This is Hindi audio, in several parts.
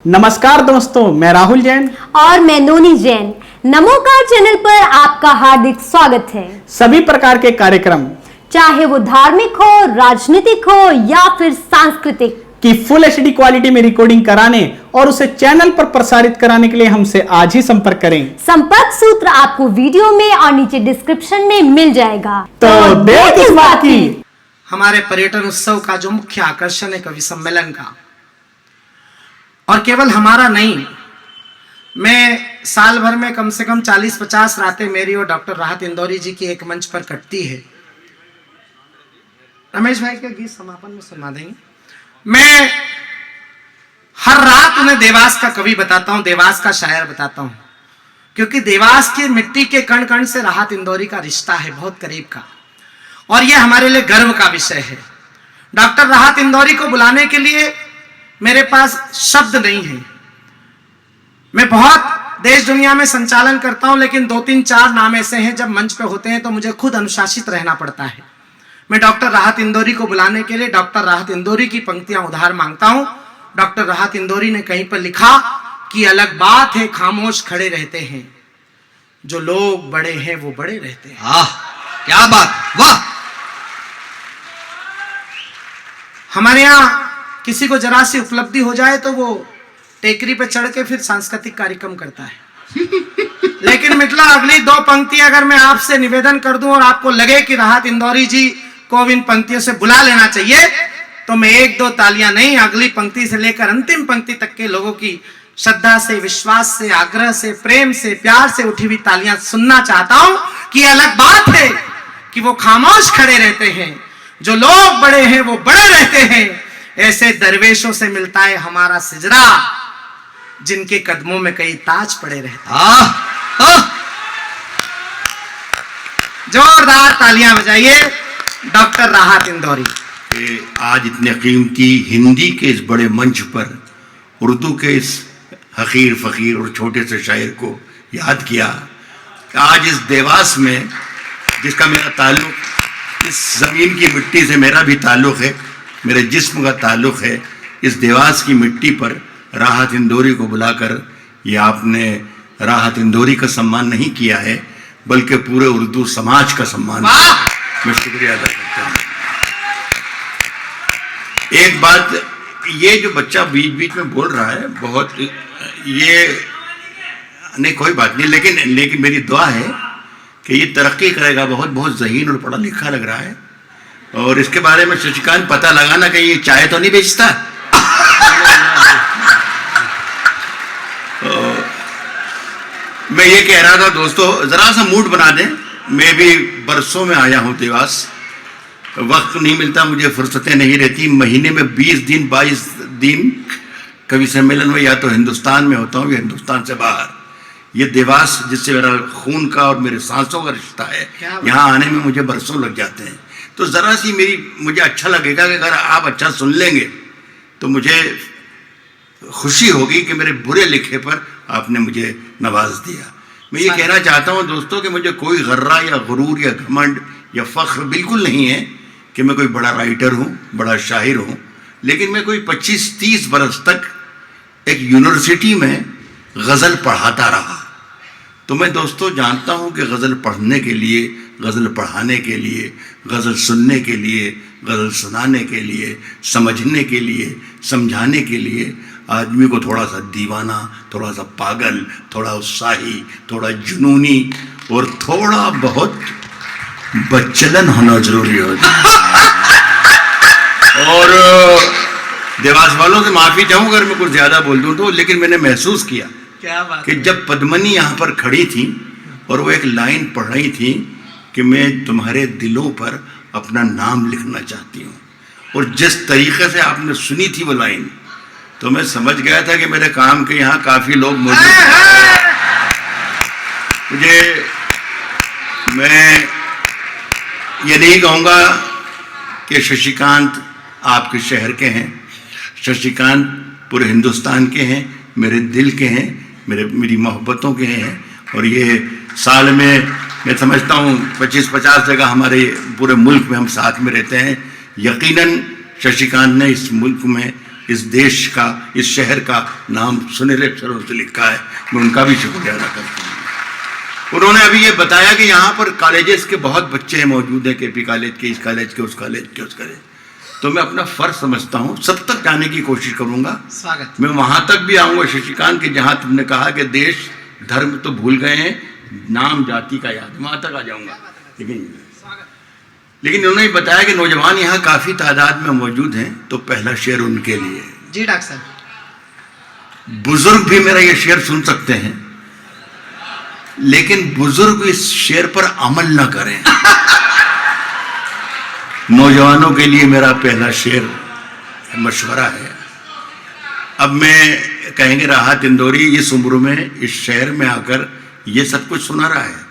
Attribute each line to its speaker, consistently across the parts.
Speaker 1: नमस्कार दोस्तों, मैं राहुल जैन
Speaker 2: और मैं नोनी जैन। नमोकार चैनल पर आपका हार्दिक स्वागत है।
Speaker 1: सभी प्रकार के कार्यक्रम,
Speaker 2: चाहे वो धार्मिक हो, राजनीतिक हो या फिर सांस्कृतिक,
Speaker 1: की फुल एचडी क्वालिटी में रिकॉर्डिंग कराने और उसे चैनल पर प्रसारित कराने के लिए हमसे आज ही संपर्क करें।
Speaker 2: संपर्क सूत्र आपको वीडियो में और नीचे डिस्क्रिप्शन में मिल जाएगा।
Speaker 1: तो देर किस बात की।
Speaker 3: हमारे पर्यटन उत्सव का जो मुख्य आकर्षण है कवि सम्मेलन का, और केवल हमारा नहीं, मैं साल भर में कम से कम 40-50 रातें मेरी और डॉक्टर राहत इंदौरी जी की एक मंच पर कटती है। रमेश भाई के गीत समापन में सुना देंगे। मैं हर रात उन्हें देवास का कवि बताता हूं, देवास का शायर बताता हूं, क्योंकि देवास की मिट्टी के कण कण से राहत इंदौरी का रिश्ता है, बहुत करीब का, और यह हमारे लिए गर्व का विषय है। डॉक्टर राहत इंदौरी को बुलाने के लिए मेरे पास शब्द नहीं है। मैं बहुत देश दुनिया में संचालन करता हूं, लेकिन 2-3-4 नाम ऐसे हैं जब मंच पे होते हैं तो मुझे खुद अनुशासित रहना पड़ता है। मैं डॉक्टर राहत इंदौरी को बुलाने के लिए डॉक्टर राहत इंदौरी की पंक्तियां उधार मांगता हूं। डॉक्टर राहत इंदौरी ने कहीं पर लिखा कि अलग बात है खामोश खड़े रहते हैं, जो लोग बड़े हैं वो बड़े रहते हैं।
Speaker 4: आह, क्या बात, वाह।
Speaker 3: हमारे यहाँ किसी को जरा सी उपलब्धि हो जाए तो वो टेकरी पे चढ़ के फिर सांस्कृतिक कार्यक्रम करता है। लेकिन मिथिला, अगली 2 पंक्ति अगर मैं आपसे निवेदन कर दूं और आपको लगे कि राहत इंदौरी जी को इन पंक्तियों से बुला लेना चाहिए, तो मैं 1-2 तालियां नहीं, अगली पंक्ति से लेकर अंतिम पंक्ति तक के लोगों की श्रद्धा से, विश्वास से, आग्रह से, प्रेम से, प्यार से उठी हुई तालियां सुनना चाहता हूं कि अलग बात है कि वो खामोश खड़े रहते हैं, जो लोग बड़े हैं वो बड़े रहते हैं। ऐसे दरवेशों से मिलता है हमारा सिजरा, जिनके कदमों में कई ताज पड़े रहते हैं। जोरदार तालियां बजाइए डॉक्टर राहत इंदौरी।
Speaker 4: आज इतने कीमती हिंदी के इस बड़े मंच पर उर्दू के इस हकीर फकीर और छोटे से शायर को याद किया। आज इस देवास में, जिसका मेरा ताल्लुक, इस जमीन की मिट्टी से मेरा भी ताल्लुक है, मेरे जिस्म का ताल्लुक है, इस देवास की मिट्टी पर राहत इंदौरी को बुलाकर ये आपने राहत इंदौरी का सम्मान नहीं किया है, बल्कि पूरे उर्दू समाज का सम्मान। मैं शुक्रिया अदा करता हूँ। एक बात, ये जो बच्चा बीच बीच में बोल रहा है, बहुत ये नहीं, कोई बात नहीं, लेकिन मेरी दुआ है कि ये तरक्की करेगा। बहुत बहुत ज़हीन और पढ़ा लिखा लग रहा है, और इसके बारे में शशिकांत पता लगाना कि ये चाय तो नहीं बेचता। मैं ये कह रहा था दोस्तों, जरा सा मूड बना दें। मैं भी बरसों में आया हूँ देवास, वक्त नहीं मिलता मुझे, फुर्सतें नहीं रहती। महीने में 20 दिन 22 दिन कवि सम्मेलन में या तो हिंदुस्तान में होता हूँ या हिंदुस्तान से बाहर। ये देवास, जिससे मेरा खून का और मेरे सांसों का रिश्ता है, यहाँ आने में मुझे बरसों लग जाते हैं। तो ज़रा सी मुझे अच्छा लगेगा कि अगर आप अच्छा सुन लेंगे तो मुझे खुशी होगी कि मेरे बुरे लिखे पर आपने मुझे नवाज दिया। मैं ये कहना चाहता हूँ दोस्तों कि मुझे कोई गर्रा या गुरूर या घमंड या फ़ख्र बिल्कुल नहीं है कि मैं कोई बड़ा राइटर हूँ, बड़ा शायर हूँ, लेकिन मैं कोई 25-30 बरस तक एक यूनिवर्सिटी में गज़ल पढ़ाता रहा। तो मैं दोस्तों जानता हूँ कि गज़ल पढ़ने के लिए, गज़ल पढ़ाने के लिए, गज़ल सुनने के लिए, गज़ल सुनाने के लिए, समझने के लिए, समझाने के लिए आदमी को थोड़ा सा दीवाना, थोड़ा सा पागल, थोड़ा उत्साही, थोड़ा जुनूनी और थोड़ा बहुत बच्चलन होना जरूरी होता है। और देवास वालों से माफ़ी चाहूँ अगर मैं कुछ ज़्यादा बोल दूँ तो, लेकिन मैंने महसूस किया
Speaker 3: क्या बात
Speaker 4: कि जब पद्मनी यहाँ पर खड़ी थी और वो एक लाइन पढ़ रही थी कि मैं तुम्हारे दिलों पर अपना नाम लिखना चाहती हूँ, और जिस तरीके से आपने सुनी थी वो लाइन, तो मैं समझ गया था कि मेरे काम के यहाँ काफ़ी लोग मौजूद हैं। मैं ये नहीं कहूँगा कि शशिकांत आपके शहर के हैं, शशिकांत पूरे हिंदुस्तान के हैं, मेरे दिल के हैं, मेरी मोहब्बतों के हैं। और ये साल में मैं समझता हूँ 25-50 जगह हमारे पूरे मुल्क में हम साथ में रहते हैं। यकीनन शशिकांत ने इस मुल्क में इस देश का, इस शहर का नाम सुनहरे अक्षरों से लिखा है, मैं उनका भी शुक्रिया अदा करता हूँ। उन्होंने अभी ये बताया कि यहाँ पर कॉलेजेस के बहुत बच्चे मौजूद हैं, केपी कॉलेज के, इस कॉलेज के, उस कॉलेज के, उस कॉलेज, तो मैं अपना फर्ज समझता हूँ, सब तक जाने की कोशिश करूंगा।
Speaker 3: स्वागत।
Speaker 4: मैं वहां तक भी आऊंगा शशिकांत के जहां तुमने कहा कि देश धर्म तो भूल गए हैं, नाम जाति का याद, वहां तक आ जाऊंगा। लेकिन उन्होंने बताया कि नौजवान यहाँ काफी तादाद में मौजूद हैं, तो पहला शेर उनके लिए।
Speaker 3: जी डॉक्टर साहब।
Speaker 4: बुजुर्ग भी मेरा ये शेर सुन सकते हैं, लेकिन बुजुर्ग इस शेर पर अमल ना करें। नौजवानों के लिए मेरा पहला शेर मशवरा है। अब मैं कहेंगे राहत इंदौरी इस उम्र में इस शहर में आकर ये सब कुछ सुना रहा है,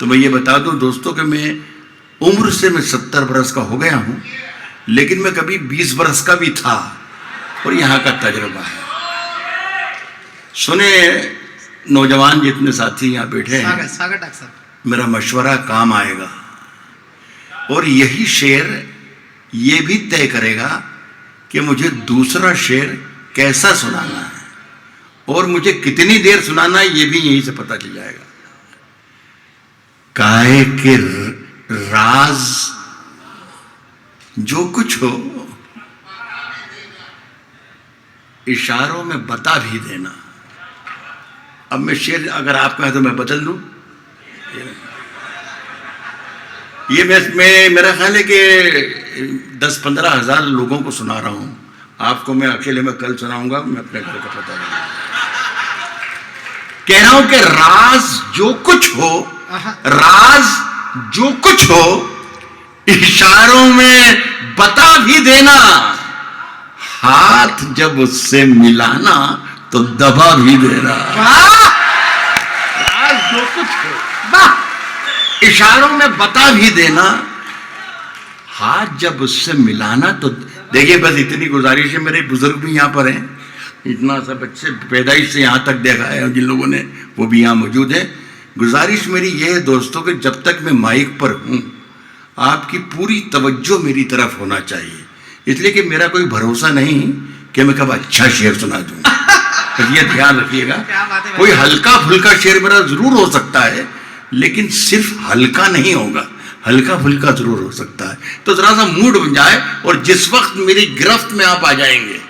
Speaker 4: तो मैं ये बता दूं दोस्तों कि मैं उम्र से मैं 70 बरस का हो गया हूं, लेकिन मैं कभी 20 बरस का भी था, और यहाँ का तजुर्बा है। सुने नौजवान जितने साथी यहाँ बैठे हैं,
Speaker 3: स्वागत डॉक्टर साहब।
Speaker 4: मेरा मशवरा काम आएगा, और यही शेर ये भी तय करेगा कि मुझे दूसरा शेर कैसा सुनाना है, और मुझे कितनी देर सुनाना है, ये भी यहीं से पता चल जाएगा। काहे के राज जो कुछ हो, इशारों में बता भी देना। अब मैं शेर अगर आप कहें तो मैं बदल दूं। ये मैं मेरा ख्याल है कि 10-15 हजार लोगों को सुना रहा हूं। आपको मैं अकेले में कल सुनाऊंगा, मैं अपने घर का पता नहीं। कह रहा हूं कि राज जो कुछ हो, राज जो कुछ हो, इशारों में बता भी देना। हाथ जब उससे मिलाना तो दबा भी देना। राज जो कुछ हो, इशारों में बता भी देना। हाथ जब उससे मिलाना तो देखिए, बस इतनी गुजारिश है। मेरे बुजुर्ग भी यहाँ पर हैं, इतना सा बच्चे पैदाइश से यहाँ तक देखा है जिन लोगों ने, वो भी यहाँ मौजूद है। गुजारिश मेरी ये है दोस्तों कि जब तक मैं माइक पर हूँ, आपकी पूरी तवज्जो मेरी तरफ होना चाहिए, इसलिए कि मेरा कोई भरोसा नहीं कि मैं कब अच्छा शेर सुना दूँ। तो ये ध्यान रखिएगा, कोई हल्का फुल्का शेर मेरा जरूर हो सकता है, लेकिन सिर्फ हल्का नहीं होगा, हल्का फुल्का जरूर हो सकता है। तो जरा सा मूड बन जाए, और जिस वक्त मेरी गिरफ्त में आप आ जाएंगे,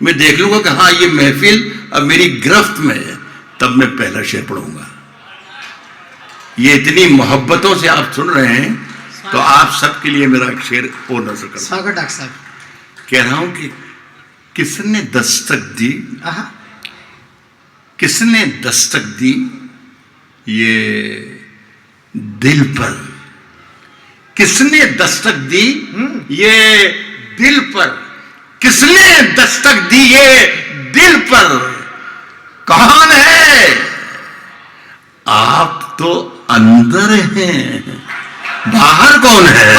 Speaker 4: मैं देख लूंगा कि हाँ ये महफिल अब मेरी गिरफ्त में है, तब मैं पहला शेर पढ़ूंगा। ये इतनी मोहब्बतों से आप सुन रहे हैं, तो आप सबके लिए मेरा एक शेर और नजर कर।
Speaker 3: स्वागत डॉक्टर साहब।
Speaker 4: कह रहा हूं कि किसने दस्तक दी, किसने दस्तक दी ये दिल पर, किसने दस्तक दी ये दिल पर, किसने दस्तक दी ये दिल पर, कौन है? आप तो अंदर हैं, बाहर कौन है?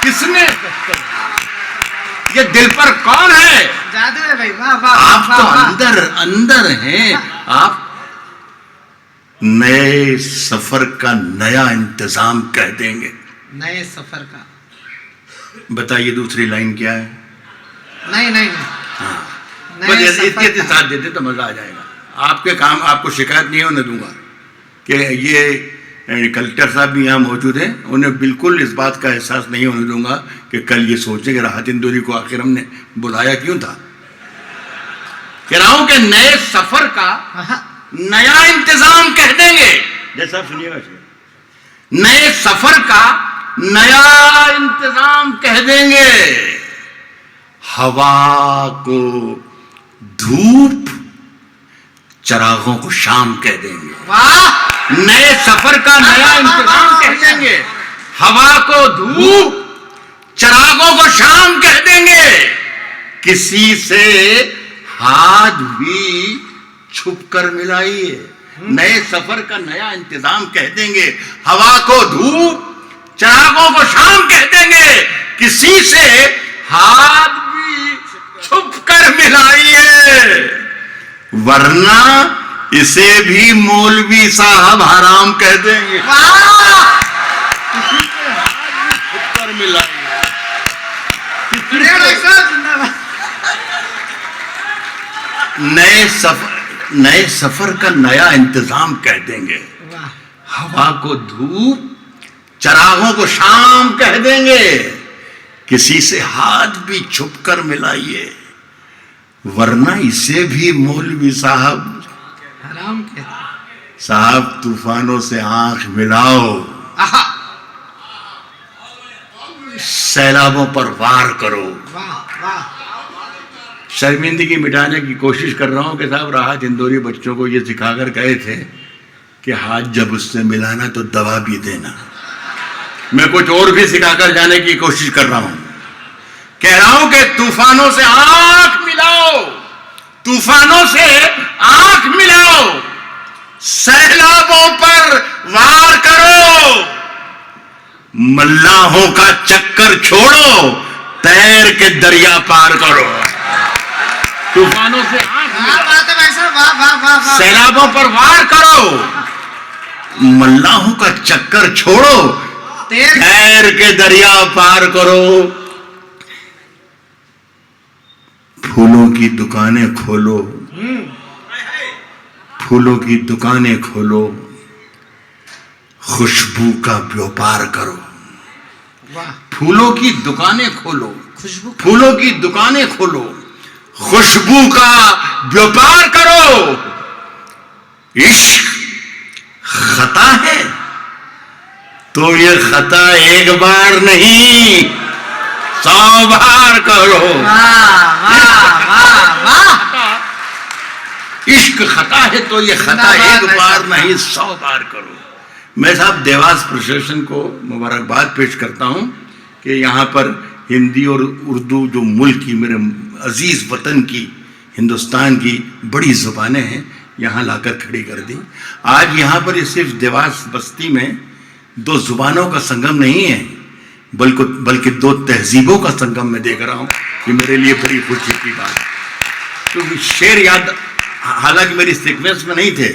Speaker 4: किसने दस्तक, ये दिल पर कौन है?
Speaker 3: जादू है भाई, वाह वाह।
Speaker 4: आप तो अंदर अंदर हैं। आप नए सफर का नया इंतजाम कह देंगे।
Speaker 3: नए सफर का,
Speaker 4: बताइए दूसरी लाइन क्या है?
Speaker 3: नहीं नहीं,
Speaker 4: हाँ, बस इतने साथ देते तो मजा आ जाएगा। आपके काम, आपको शिकायत नहीं होने दूंगा कि ये कलेक्टर साहब भी यहाँ मौजूद हैं, उन्हें बिल्कुल इस बात का एहसास नहीं होने दूंगा कि कल ये सोचे कि राहत इंदौरी को आखिर हमने बुलाया क्यों था। कह रहा हूं कि नए सफर का नया इंतजाम कह देंगे। जैसा आप सुनिएगा, नए सफर का नया इंतजाम कह देंगे। हवा को धूप, चरागों को शाम कह देंगे।
Speaker 3: वाह।
Speaker 4: नए सफर का नया इंतजाम कह देंगे। हवा को धूप, चरागों को शाम कह देंगे। किसी से हाथ भी छुप कर मिलाइए। नए सफर का नया इंतजाम कह देंगे। हवा को धूप, चरागों को शाम कह देंगे। किसी से हाथ भी छुप कर मिलाइए, वरना इसे भी मौलवी साहब हराम कह देंगे। किसी से हाथ भी छुप कर मिलाइए, नए सफर का नया इंतजाम कह देंगे।
Speaker 3: वाह
Speaker 4: हवा को धूप, चरागों को शाम कह देंगे। किसी से हाथ भी छुपकर मिलाइए, वरना इसे भी मौलवी साहब
Speaker 3: हराम कहते।
Speaker 4: साहब तूफानों से आंख मिलाओ,
Speaker 3: आहा
Speaker 4: सैलाबों पर वार करो।
Speaker 3: वाह वाह
Speaker 4: शर्मिंदगी मिटाने की कोशिश कर रहा हूं कि साहब राहत इंदौरी बच्चों को ये सिखाकर गए थे कि हाथ जब उससे मिलाना तो दवा भी देना। मैं कुछ और भी सिखाकर जाने की कोशिश कर रहा हूं। कह रहा हूं कि तूफानों से आंख मिलाओ, तूफानों से आंख मिलाओ, सैलाबों पर वार करो, मल्लाहों का चक्कर छोड़ो, तैर के दरिया पार करो। तूफानों से आंख
Speaker 3: क्या बात है भाई साहब, वाह वाह वाह वाह।
Speaker 4: सैलाबों पर वार करो, मल्लाहों का चक्कर छोड़ो, तैर के दरिया पार करो। फूलों की दुकानें खोलो, फूलों की दुकानें खोलो, खुशबू का व्यापार करो।
Speaker 3: वाह
Speaker 4: फूलों की दुकानें खोलो,
Speaker 3: खुशबू
Speaker 4: फूलों की दुकानें खोलो, खुशबू का व्यापार करो। इश्क खता है तो ये खता एक बार नहीं 100 बार करो।
Speaker 3: वाह वाह वाह वाह।
Speaker 4: इश्क खता है तो ये खता एक बार नहीं 100 बार करो। मैं साहब देवास प्रशासन को मुबारकबाद पेश करता हूं कि यहाँ पर हिंदी और उर्दू जो मुल्क की, मेरे अजीज वतन की, हिंदुस्तान की बड़ी ज़ुबानें हैं, यहाँ लाकर खड़ी कर दी। आज यहाँ पर ये सिर्फ देवास बस्ती में 2 ज़ुबानों का संगम नहीं है, बल्कि 2 तहजीबों का संगम मैं देख रहा हूँ। ये मेरे लिए बड़ी खुशी की बात है, क्योंकि शेर याद हालांकि मेरी सीक्वेंस में नहीं थे,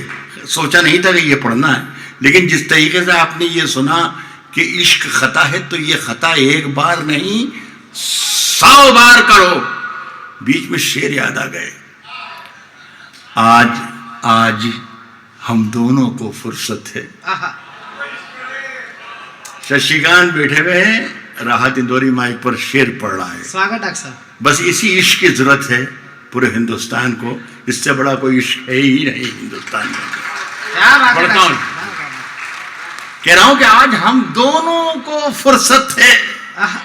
Speaker 4: सोचा नहीं था कि ये पढ़ना है, लेकिन जिस तरीके से आपने ये सुना कि इश्क खता है तो ये खता एक बार नहीं 100 बार करो, बीच में शेर याद आ गए। आज हम दोनों को फुर्सत है।
Speaker 3: आहा
Speaker 4: शशिकांत बैठे हुए हैं, राहत इंदौरी माइक पर शेर पढ़ रहा है।
Speaker 3: स्वागत डॉक्टर साहब।
Speaker 4: बस इसी इश्क की जरूरत है पूरे हिंदुस्तान को, इससे बड़ा कोई इश्क है ही नहीं हिंदुस्तान में।
Speaker 3: क्या बात है
Speaker 4: पढ़ता हूं।
Speaker 3: डॉक्टर साहब।
Speaker 4: कह रहा हूं कि आज हम दोनों को फुर्सत है,
Speaker 3: आहा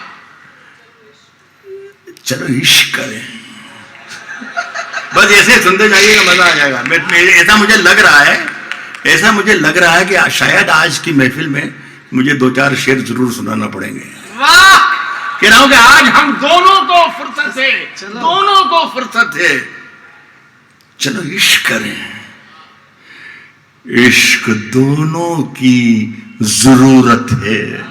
Speaker 4: चलो इश्क करें। बस ऐसे सुनते जाइएगा, मजा आ जाएगा। ऐसा मुझे लग रहा है कि शायद आज की महफिल में मुझे 2-4 शेर जरूर सुनाना पड़ेंगे।
Speaker 3: वाह।
Speaker 4: कह रहा हूं कि आज हम दोनों को फुर्सत है,
Speaker 3: चलो।
Speaker 4: दोनों को फुर्सत है, चलो इश्क करें। इश्क दोनों की जरूरत है,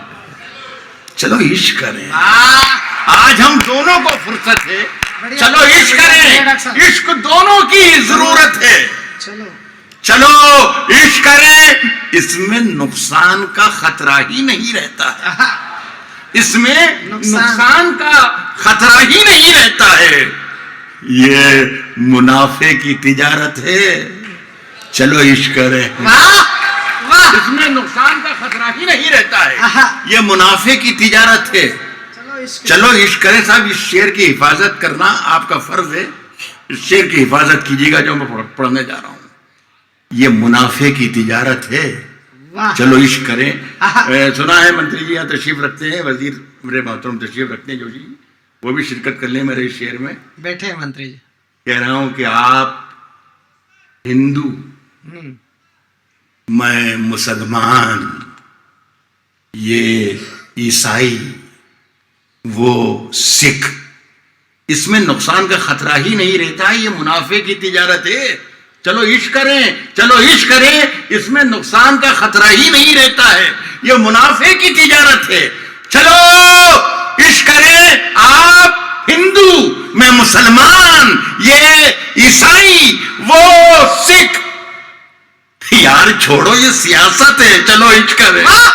Speaker 4: चलो इश्क करें। आज हम दोनों को फुर्सत है,
Speaker 3: बढ़िया,
Speaker 4: चलो इश्क
Speaker 3: बढ़िया, डॉक्टर साहब।
Speaker 4: करें। इश्क दोनों की जरूरत है,
Speaker 3: चलो
Speaker 4: चलो इश्क करें। इसमें नुकसान का खतरा ही नहीं रहता है,
Speaker 3: आहा
Speaker 4: इसमें
Speaker 3: नुकसान।
Speaker 4: नुकसान का खतरा ही नहीं रहता है। ये मुनाफे की तिजारत है, चलो इश्क करें।
Speaker 3: वाह वाह।
Speaker 4: इसमें नुकसान का खतरा ही नहीं रहता
Speaker 3: आहा।
Speaker 4: है, ये मुनाफे की तिजारत है,
Speaker 3: चलो इश्क
Speaker 4: चलो इश्क करें। साहब इस शेर की हिफाजत करना आपका फर्ज है, इस शेर की हिफाजत कीजिएगा जो मैं पढ़ने जा रहा हूं। ये मुनाफे की तिजारत है,
Speaker 3: वाह।
Speaker 4: चलो इश्क करें।
Speaker 3: आहा।
Speaker 4: सुना है मंत्री जी यहाँ तशरीफ रखते हैं, वजीर मेरे मोहतरम तशरीफ रखते हैं जोशी, वो भी शिरकत कर लें मेरे इस शेर में।
Speaker 3: बैठे हैं मंत्री जी।
Speaker 4: कह रहा हूं कि आप हिंदू, मैं मुसलमान, ये ईसाई, वो सिख, इसमें नुकसान का खतरा ही नहीं रहता है, ये मुनाफे की तिजारत है, चलो इश्क करें, चलो इश्क करें। इसमें नुकसान का खतरा ही नहीं रहता है, ये मुनाफे की तिजारत है, चलो इश्क करें। आप हिंदू, मैं मुसलमान, ये ईसाई, वो सिख। यार छोड़ो ये सियासत है, चलो इश्क करें।
Speaker 3: वाह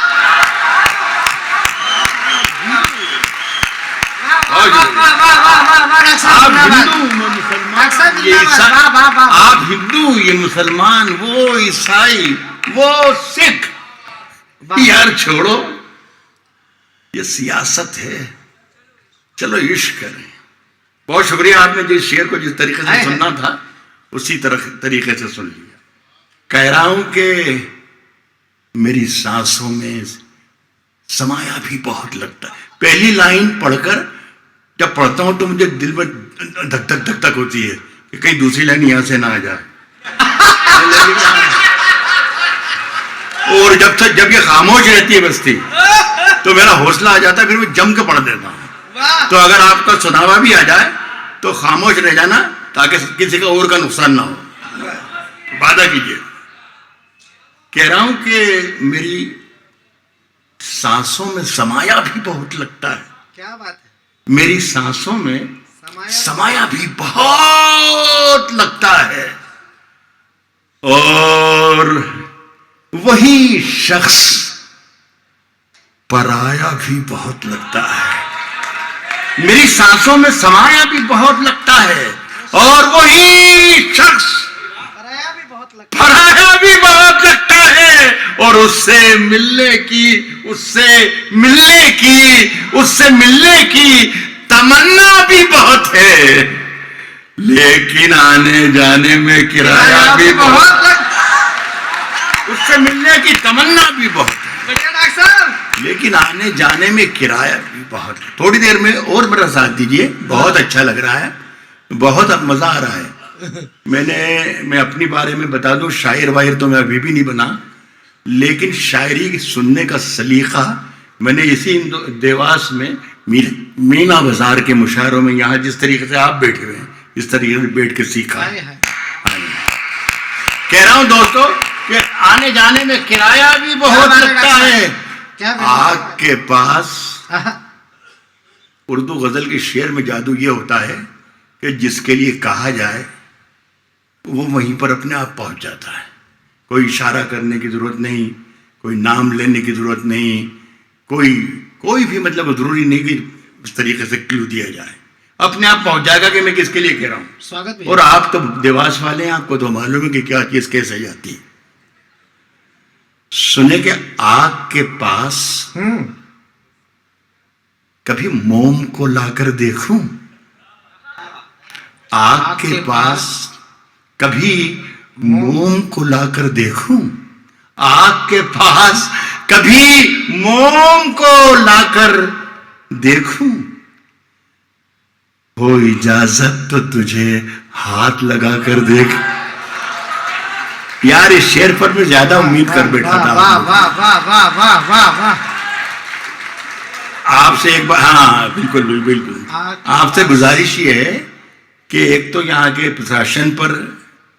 Speaker 3: वाह वाह वाह वाह वाह डॉक्टर साहब,
Speaker 4: आप
Speaker 3: क्या बात।
Speaker 4: हिंदू, मैं मुसलमान,
Speaker 3: डॉक्टर साहब
Speaker 4: ये
Speaker 3: जिंदाबाद, वाह, वाह, वाह, वाह।
Speaker 4: आप हिंदू, ये मुसलमान, वो ईसाई, वो सिख, यार छोड़ो, ये सियासत है। चलो इश्क करें। बहुत शुक्रिया, आपने जिस शेर को जिस तरीके से सुनना था उसी तरीके से सुन लिया। कह रहा हूं कि मेरी सांसों में समाया भी बहुत लगता है। पहली लाइन पढ़कर जब पढ़ता हूं तो मुझे दिल में धक धक धक धक होती है कि कहीं दूसरी लाइन यहां से ना आ जाए। और जब ये खामोश रहती है बस्ती तो मेरा हौसला आ जाता है, फिर मैं जम के पढ़ देता हूं। तो अगर आपका सुनावा भी आ जाए तो खामोश रह जाना, ताकि किसी का और का नुकसान ना हो। वादा कीजिए। कह रहा हूं कि मेरी सांसों में समाया भी बहुत लगता है।
Speaker 3: क्या बात है।
Speaker 4: मेरी सांसों में समाया भी बहुत लगता है। और वही शख्स पराया भी बहुत लगता है। मेरी सांसों में समाया भी बहुत लगता है, और वही शख्स
Speaker 3: पराया भी बहुत लगता
Speaker 4: पराया भी बहुत लगता है। और उससे मिलने की तमन्ना भी बहुत है, लेकिन आने जाने में किराया भी बहुत उससे मिलने की तमन्ना भी बहुत है,
Speaker 3: डॉक्टर साहब।
Speaker 4: लेकिन आने जाने में किराया भी बहुत है। थोड़ी देर में और मेरा साथ दीजिए, बहुत अच्छा लग रहा है, बहुत अब मजा आ रहा है। मैं अपनी बारे में बता दूं, शायर वायर तो मैं अभी भी नहीं बना, लेकिन शायरी सुनने का सलीका मैंने इसी देवास में मीना बाजार के मुशायरों में, यहाँ जिस तरीके से आप बैठे हुए हैं इस तरीके से बैठ के सीखा है। कह रहा हूं दोस्तों कि आने जाने में किराया भी बहुत लगता है। आग के पास उर्दू गजल के शेर में जादू ये होता है कि जिसके लिए कहा जाए वो वहीं पर अपने आप पहुंच जाता है। कोई इशारा करने की जरूरत नहीं, कोई नाम लेने की जरूरत नहीं, कोई भी मतलब जरूरी नहीं कि उस तरीके से क्लू दिया जाए, अपने आप पहुंच जाएगा कि मैं किसके लिए कह रहा हूं।
Speaker 3: स्वागत।
Speaker 4: और आप तो देवास वाले हैं, आपको तो मालूम है कि क्या चीज कैसे जाती है। सुने कि आग के पास कभी मोम को लाकर देखूं, आग के पास कभी मोम को लाकर देखूं, आग के पास कभी मोम को लाकर देखूं, हो इजाजत तो तुझे हाथ लगाकर देख। यार इस शेर पर मैं ज्यादा उम्मीद कर बैठा था।
Speaker 3: वाह वाह वाह वाह वाह वाह वाह।
Speaker 4: आपसे एक बार, हाँ बिल्कुल बिल्कुल बिल्कुल, आपसे गुजारिश ये है कि एक तो यहाँ के प्रशासन पर,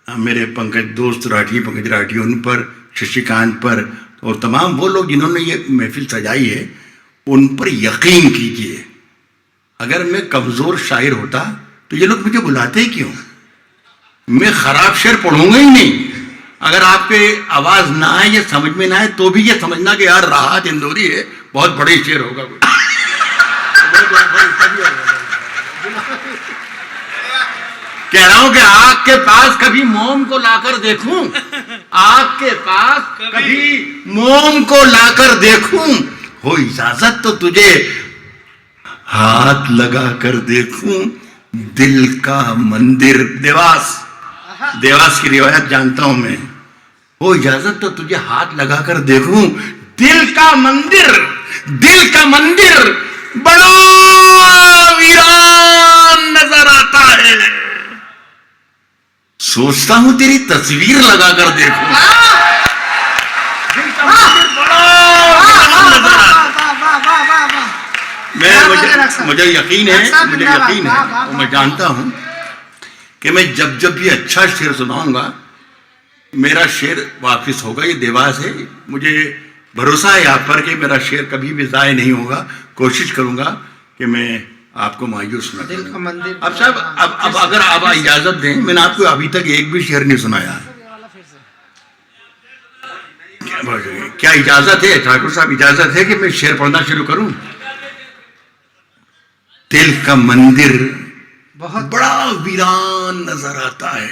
Speaker 4: मेरे पंकज राठी उन पर, शशिकांत पर, और तमाम वो लोग जिन्होंने ये महफिल सजाई है उन पर यकीन कीजिए। अगर मैं कमजोर शायर होता तो ये लोग मुझे बुलाते ही क्यों? मैं खराब शेर पढ़ूंगा ही नहीं। अगर आपके आवाज ना आए या समझ में ना आए तो भी ये समझना कि यार राहत इंदौरी है, बहुत बड़े शेर होगा कोई। कह रहा हूं कि आग के पास कभी मोम को लाकर देखूं, आग के पास कभी मोम को लाकर देखूं, हो इजाजत तो तुझे हाथ लगा कर देखूं, दिल का मंदिर। देवास की रिवायत जानता हूं मैं। हो इजाजत तो तुझे हाथ लगा कर देखूं, दिल का मंदिर बड़ा वीरान नजर आता है, सोचता हूं तेरी तस्वीर लगा कर देखूं, दिल का मंदिर बड़ा वीरान नजर आता है। मुझे यकीन है और मैं जानता हूं कि मैं जब भी अच्छा शेर सुनाऊंगा मेरा शेर वापस होगा। ये देवास है, मुझे भरोसा है आप पर कि मेरा शेर कभी भी ज़ाय नहीं होगा। कोशिश करूंगा कि मैं आपको मायूस न करूं। अब साहब अब अगर आप इजाजत दें, मैंने आपको अभी तक एक भी शेर नहीं सुनाया है। क्या इजाजत है ठाकुर साहब? इजाजत है कि मैं शेर पढ़ना शुरू करूं? दिल का मंदिर
Speaker 3: बहुत
Speaker 4: बड़ा वीरान नजर आता है।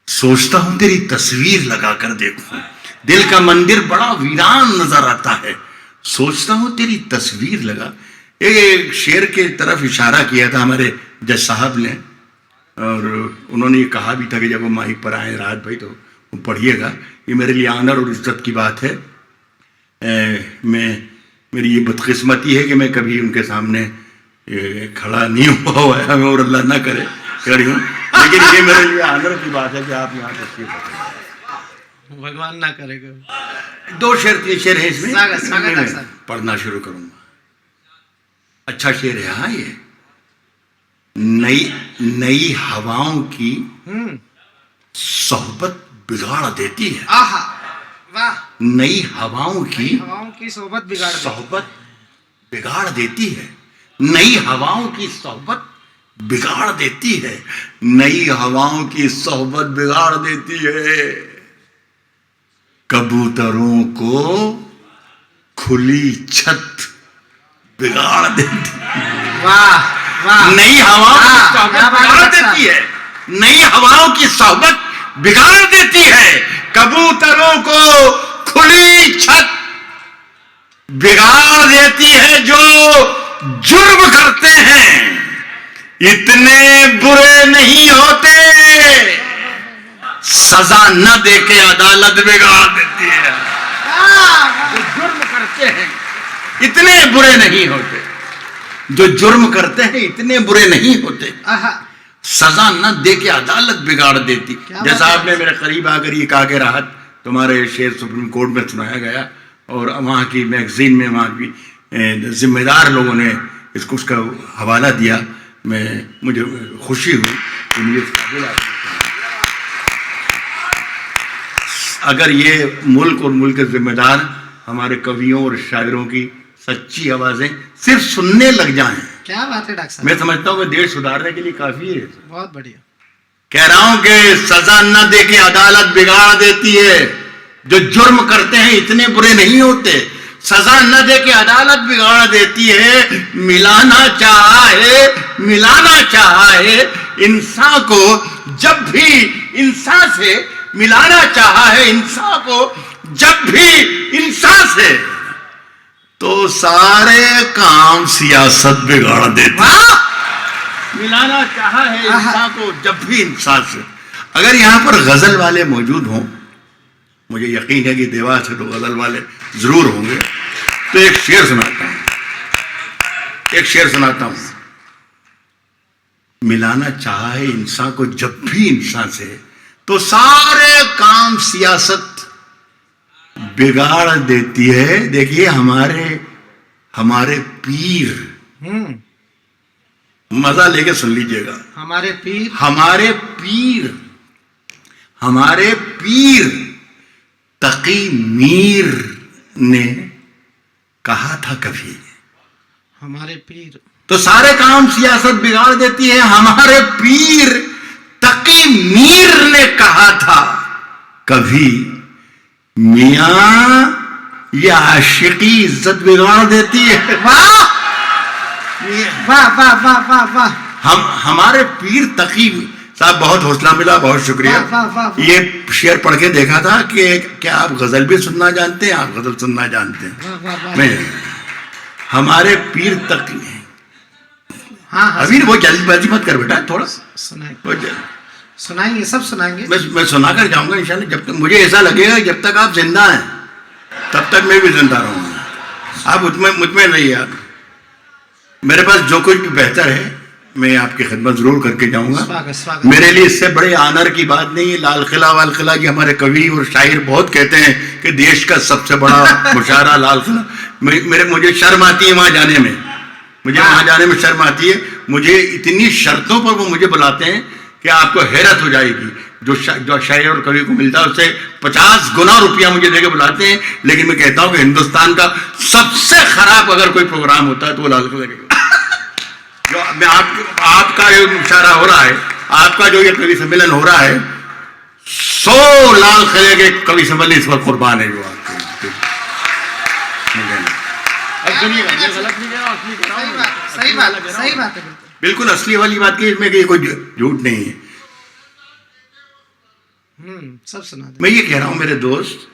Speaker 4: सोचता हूं तेरी तस्वीर लगाकर देखूं, दिल का मंदिर बड़ा वीरान नजर आता है। सोचता हूं तेरी तस्वीर लगा। एक शेर के तरफ इशारा किया था हमारे जज साहब ने, और उन्होंने ये कहा भी था कि जब वो माइक पर आए राहत भाई तो पढ़िएगा, ये मेरे लिए आनर और इज्जत की बात है। मेरी ये बदकिस्मती है कि मैं कभी उनके सामने खड़ा नहीं हुआ है, और अल्लाह ना करे खड़ी हूँ, लेकिन ये मेरे लिए आनर की बात है कि आप यहाँ तस्वीर
Speaker 3: भगवान ना करेगा।
Speaker 4: 2 शेर 3 शेर है इसमें,
Speaker 3: स्वागत
Speaker 4: पढ़ना शुरू करूंगा। अच्छा शेर है। हाँ, ये नई हवाओं की सोहबत बिगाड़ देती है।
Speaker 3: आहा, वाह।
Speaker 4: नई हवाओं की
Speaker 3: सोहबत
Speaker 4: बिगाड़ देती है। नई हवाओं की सोहबत बिगाड़ देती है। नई हवाओं की सोहबत बिगाड़ देती है। कबूतरों को खुली छत बिगाड़ देती है।
Speaker 3: वाह वाह।
Speaker 4: नई हवाओं की सोहबत बिगाड़ देती है। नई हवाओं की सोहबत बिगाड़ देती है। कबूतरों को खुली छत बिगाड़ देती है। जो जुर्म करते हैं इतने बुरे नहीं होते, सजा न देके अदालत बिगाड़ देती है। जो जुर्म करते हैं इतने बुरे नहीं होते, जो जुर्म करते हैं इतने बुरे नहीं होते, सजा न दे के अदालत बिगाड़ देती। जैसा आपने मेरे करीब आकर ये कहा कि राहत तुम्हारे शेर सुप्रीम कोर्ट में सुनाया गया, और वहाँ की मैगजीन में वहाँ की जिम्मेदार लोगों ने इसको उसका हवाला दिया। मुझे खुशी हुई कि मुझे अगर ये मुल्क और मुल्क के जिम्मेदार हमारे कवियों और शायरों की सच्ची आवाजें सिर्फ सुनने लग जाएं,
Speaker 3: क्या बात है डॉक्टर साहब।
Speaker 4: मैं समझता हूँ कि देश सुधारने के लिए काफी है।
Speaker 3: बहुत बढ़िया।
Speaker 4: कह रहा हूं कि सजा न दे के अदालत बिगाड़ देती है। जो जुर्म करते हैं इतने बुरे नहीं होते, सजा न दे के अदालत बिगाड़ देती है। मिलाना चाहा है इंसान को, जब भी इंसान से मिलाना चाहा है इंसान को, जब भी इंसान से, तो सारे काम सियासत बिगाड़ देती है। मिलाना चाहा है इंसान को जब भी इंसान से। अगर यहाँ पर गजल वाले मौजूद हों, मुझे यकीन है कि देवास से तो गजल वाले जरूर होंगे, तो एक शेर सुनाता हूं। मिलाना चाहा है इंसान को जब भी इंसान से, तो सारे काम सियासत बिगाड़ देती है। देखिए हमारे पीर, मजा लेके सुन लीजिएगा। हमारे पीर तकी मीर ने कहा था कभी,
Speaker 3: हमारे पीर,
Speaker 4: तो सारे काम सियासत बिगाड़ देती है। हमारे पीर तकी मीर ने कहा था कभी, मियां ये आशिकी इज्जत बिगाड़ देती है।
Speaker 3: वाह वाह वाह वाह वाह वाह।
Speaker 4: हमारे पीर तकी साहब, बहुत हौसला मिला, बहुत शुक्रिया।
Speaker 3: वाह, वाह, वाह।
Speaker 4: ये शेर पढ़ के देखा था कि क्या आप गजल भी सुनना जानते हैं? आप गजल सुनना जानते हैं?
Speaker 3: वाह, वाह, वाह।
Speaker 4: मैं हमारे पीर तकी,
Speaker 3: हाँ,
Speaker 4: अभी वो जल्दबाजी मत कर बेटा, थोड़ा
Speaker 3: सुनाएंगे, सब सुनाएंगे।
Speaker 4: मैं सुनाकर जाऊंगा इंशाल्लाह। जब तक मुझे ऐसा लगेगा जब तक आप जिंदा हैं तब तक मैं भी जिंदा रहूंगा। आप मुतमईन रहिए। आप मेरे पास जो कुछ भी बेहतर है मैं आपकी खिदमत जरूर करके जाऊंगा।
Speaker 3: स्वागत।
Speaker 4: मेरे लिए इससे बड़े आनर की बात नहीं है। लाल किला वाल किला जी, हमारे कवि और शायर बहुत कहते हैं कि देश का सबसे बड़ा मुशायरा लाल किला। मुझे शर्म आती है वहां जाने में, शर्म आती है। मुझे इतनी शर्तों पर वो मुझे बुलाते हैं कि आपको हैरत हो जाएगी। जो शायर और कवि को मिलता है उससे 50 गुना रुपया मुझे देके बुलाते हैं। लेकिन मैं कहता हूं कि हिंदुस्तान का सबसे खराब अगर कोई प्रोग्राम होता है तो वो लाल किला का। जो मैं आपका जो मुशायरा हो रहा है, आपका जो ये कवि सम्मेलन हो रहा है, 100 लाल किले के कवि सम्मेलन इस वक्त कुर्बान है। जो आपको
Speaker 3: सही बात है बिल्कुल।
Speaker 4: बिल्कुल असली वाली बात की, इसमें कोई झूठ नहीं है।
Speaker 3: सब सुना दे।
Speaker 4: मैं ये कह रहा हूं मेरे दोस्त,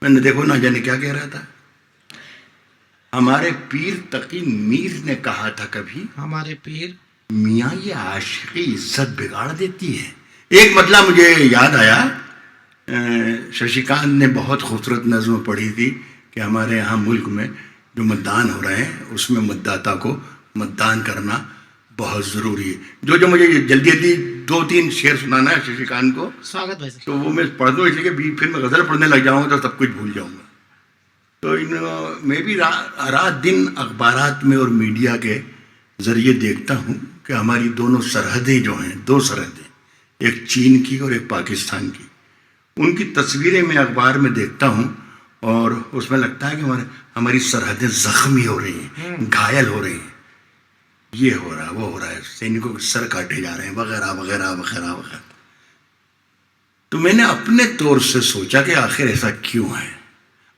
Speaker 4: मैंने देखो ना जाने क्या कह रहा था, हमारे पीर तकी मीर ने कहा था कभी,
Speaker 3: हमारे पीर
Speaker 4: मियाँ ये आशिकी इज्जत बिगाड़ देती है। एक मतलब मुझे याद आया, शशिकांत ने बहुत खूबसूरत नज़्म पढ़ी थी कि हमारे यहाँ मुल्क में जो मतदान हो रहे हैं उसमें मतदाता को मतदान करना बहुत ज़रूरी है। जो मुझे जल्दी जल्दी 2-3 शेर सुनाना है शशिकांत को,
Speaker 3: स्वागत भाई साहब।
Speaker 4: तो वो मैं पढ़ दूँ, इसलिए कि फिर मैं गज़ल पढ़ने लग जाऊँगा तो सब कुछ भूल जाऊँगा। तो मैं भी रात दिन अखबारात में और मीडिया के ज़रिए देखता हूँ कि हमारी दोनों सरहदें जो हैं, 2 सरहदें, एक चीन की और एक पाकिस्तान की, उनकी तस्वीरें मैं अखबार में देखता हूँ और उसमें लगता है कि हमारी सरहदें ज़ख्मी हो रही हैं, घायल हो रही हैं, ये हो रहा है, वो हो रहा है, सैनिकों के सर काटे जा रहे हैं, वगैरह वगैरह वगैरह वगैरह। तो मैंने अपने तौर से सोचा कि आखिर ऐसा क्यों है।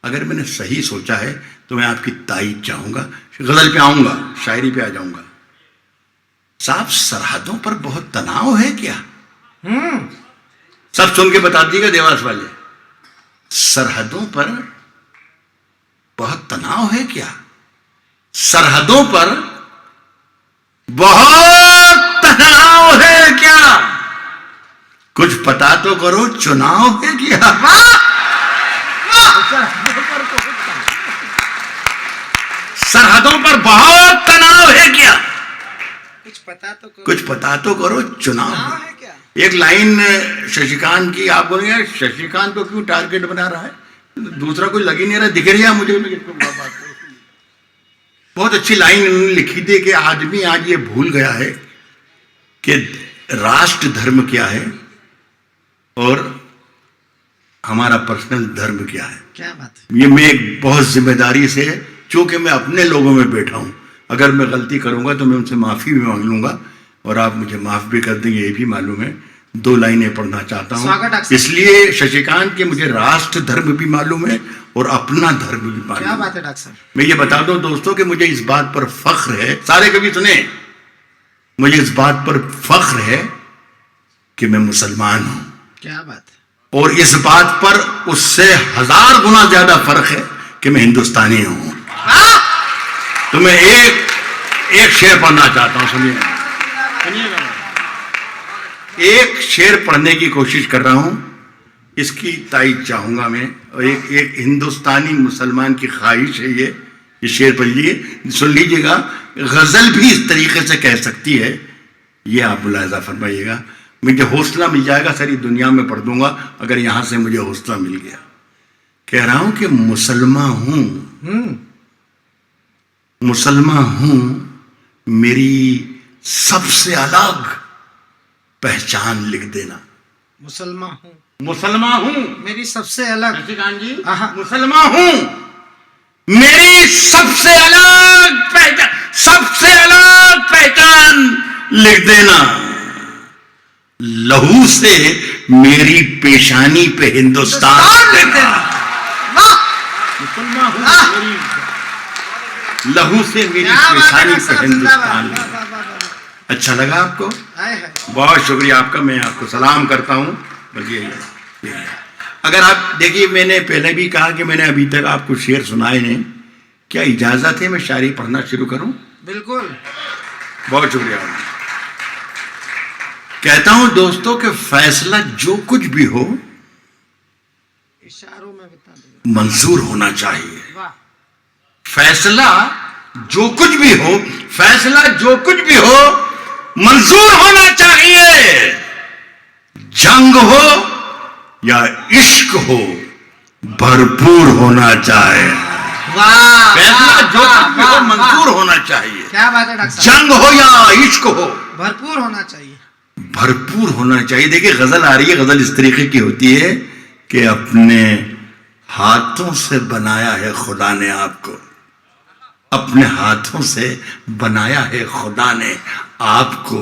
Speaker 4: अगर मैंने सही सोचा है तो मैं आपकी तारीफ चाहूँगा, गज़ल पे आऊँगा, शायरी पे आ जाऊँगा। साहब, सरहदों पर बहुत तनाव है क्या? सब सुन के बता दीजिएगा देवास वाले, सरहदों पर बहुत तनाव है क्या? सरहदों पर बहुत तनाव है क्या? कुछ पता तो करो, चुनाव है क्या? सरहदों पर बहुत तनाव है क्या? कुछ पता तो करो, चुनाव है क्या? एक लाइन शशिकांत की, आप बोलेंगे शशिकांत को क्यों टारगेट बना रहा है, दूसरा कोई लग ही नहीं रहा, दिख रही है मुझे। बहुत अच्छी लाइन उन्होंने लिखी थी कि आदमी आज ये भूल गया है कि राष्ट्र धर्म क्या है और हमारा पर्सनल धर्म क्या है।
Speaker 3: क्या बात है।
Speaker 4: ये मैं एक बहुत जिम्मेदारी से, चूंकि मैं अपने लोगों में बैठा हूं, अगर मैं गलती करूंगा तो मैं उनसे माफ़ी भी मांग लूंगा और आप मुझे माफ़ भी कर देंगे, ये भी मालूम है। 2 लाइनें पढ़ना चाहता हूँ, इसलिए शशिकांत के मुझे राष्ट्र धर्म भी मालूम है और अपना धर्म भी मालूम है।
Speaker 3: क्या बात है डॉक्टर साहब।
Speaker 4: मैं ये बता दूं दोस्तों कि मुझे इस बात पर फख्र है, सारे कभी सुने, मुझे इस बात पर फख्र है कि मैं मुसलमान हूं।
Speaker 3: क्या बात है।
Speaker 4: और इस बात पर उससे 1000 गुना ज्यादा फर्क है कि मैं हिंदुस्तानी हूं। तो मैं एक शेर पढ़ना चाहता हूं, सुनिएगा। एक शेर पढ़ने की कोशिश कर रहा हूं, इसकी तारीफ चाहूंगा मैं। और एक हिंदुस्तानी मुसलमान की ख्वाहिश है ये शेर पढ़ लीजिए, सुन लीजिएगा। गजल भी इस तरीके से कह सकती है, ये आप मुलाहिजा फरमाइएगा। मुझे हौसला मिल जाएगा, सारी दुनिया में पढ़ दूंगा अगर यहां से मुझे हौसला मिल गया। कह रहा हूं कि मुसलमान हूं, मेरी सबसे अलग पहचान लिख देना। मुसलमान हूं
Speaker 3: मेरी सबसे अलग,
Speaker 4: जी, मुसलमान हूं, मेरी सबसे अलग पहचान लिख देना। लहू से मेरी पेशानी पे हिंदुस्तान लिख देना। मुसलमान हूं, लहू से मेरी पेशानी पे हिंदुस्तान। अच्छा लगा आपको? बहुत शुक्रिया आपका, मैं आपको सलाम करता हूं। बस यही है। अगर आप देखिए, मैंने पहले भी कहा कि मैंने अभी तक आपको शेर सुनाए नहीं, क्या इजाजत है मैं शायरी पढ़ना शुरू करूं?
Speaker 3: बिल्कुल।
Speaker 4: बहुत शुक्रिया। कहता हूं दोस्तों कि फैसला जो कुछ भी हो
Speaker 3: इशारों में बता दो,
Speaker 4: मंजूर होना चाहिए। फैसला जो कुछ भी हो, फैसला जो कुछ भी हो, मंजूर होना चाहिए। जंग हो या इश्क हो, भरपूर होना चाहिए। फैसला जो कुछ भी हो, मंजूर होना चाहिए।
Speaker 3: क्या बात है डॉक्टर साहब।
Speaker 4: जंग हो या इश्क हो,
Speaker 3: भरपूर होना चाहिए।
Speaker 4: भरपूर होना चाहिए। देखिए गजल आ रही है, गजल इस तरीके की होती है कि अपने हाथों से बनाया है खुदा ने आपको, अपने हाथों से बनाया है खुदा ने आपको।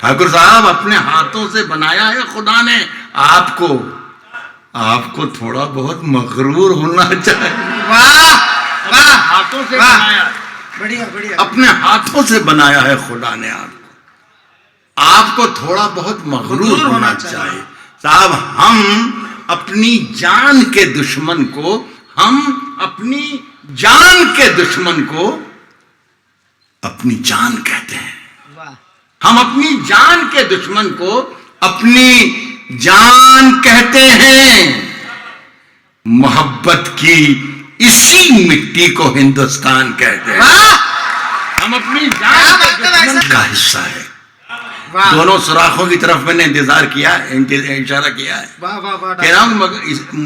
Speaker 4: ठाकुर साहब, अपने हाथों से बनाया है खुदा ने आपको, आपको थोड़ा बहुत मगरूर होना चाहिए।
Speaker 3: वाह वाह,
Speaker 4: हाथों से बनाया,
Speaker 3: बढ़िया बढ़िया।
Speaker 4: अपने हाथों से बनाया है खुदा ने आपको। आपको थोड़ा बहुत मगरूर होना चाहिए। साहब, हम अपनी जान के दुश्मन को, हम अपनी जान के दुश्मन को अपनी जान कहते हैं। हम अपनी जान के दुश्मन को अपनी जान कहते हैं। मोहब्बत की इसी मिट्टी को हिंदुस्तान कहते हैं। हम अपनी जान के दुश्मन का हिस्सा है। दोनों सुराखों की तरफ मैंने इंतजार किया, इशारा किया है। कह रहा हूं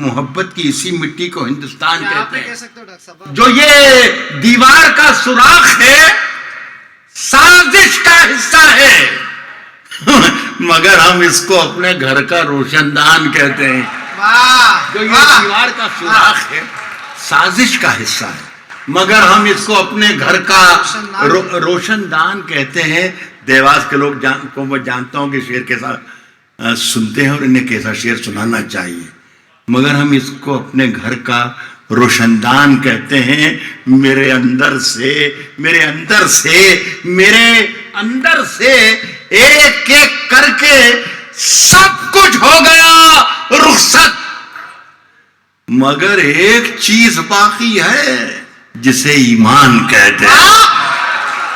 Speaker 4: मोहब्बत की इसी मिट्टी को हिंदुस्तान कहते हैं। जो ये दीवार का सुराख है, साजिश का हिस्सा है, मगर हम इसको अपने घर का रोशनदान कहते हैं। जो ये दीवार का सुराख है, साजिश का हिस्सा है, मगर हम इसको अपने घर का रोशनदान कहते हैं। देवास के लोग को मैं जानता हूं कि शेर कैसा सुनते हैं और इन्हें कैसा शेर सुनाना चाहिए, मगर हम इसको अपने घर का रोशनदान कहते हैं। मेरे अंदर से एक एक करके सब कुछ हो गया रुखसत, मगर एक चीज बाकी है जिसे ईमान कहते हैं।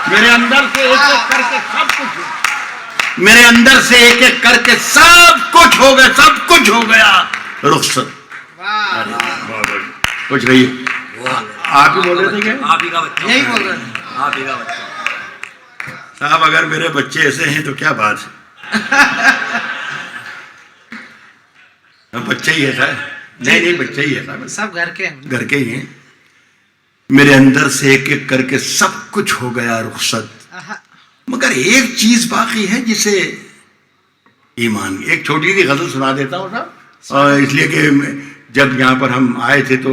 Speaker 4: मेरे अंदर से एक एक करके सब कुछ, मेरे अंदर से एक एक करके सब कुछ हो गया, सब कुछ हो गया रुखसत। कुछ नहीं, आप ही बोल रहे थे क्या?
Speaker 3: आप ही का बच्चा, यही बोल रहे थे, आप ही का बच्चा
Speaker 4: साहब। अगर मेरे बच्चे ऐसे हैं तो क्या बात है। बच्चे ही है सर, नहीं बच्चे ही है साहब,
Speaker 3: सब घर के
Speaker 4: ही हैं। मेरे अंदर से एक एक करके सब कुछ हो गया रुखसत, मगर एक चीज बाकी है जिसे ईमान। एक छोटी सी गजल सुना देता हूँ साहब, और इसलिए कि जब यहाँ पर हम आए थे तो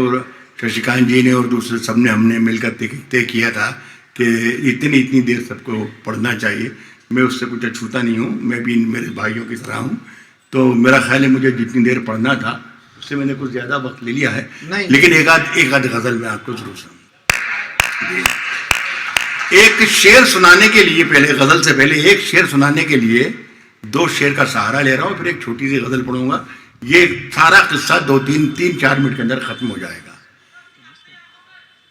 Speaker 4: शशिकांत जी ने और दूसरे सबने हमने मिलकर तय किया था कि इतनी देर सबको पढ़ना चाहिए। मैं उससे कुछ अछूता नहीं हूँ, मैं भी मेरे भाइयों की तरह हूँ, तो मेरा ख्याल है मुझे जितनी देर पढ़ना था उससे मैंने कुछ ज़्यादा वक्त ले लिया है, लेकिन एक आध गज़ल मैं आपको जरूर सुनाऊँ। एक शेर सुनाने के लिए, पहले गज़ल से पहले एक शेर सुनाने के लिए 2 शेर का सहारा ले रहा हूँ, फिर एक छोटी सी गज़ल पढ़ूंगा। ये सारा किस्सा 2-3-4 मिनट के अंदर खत्म हो जाएगा।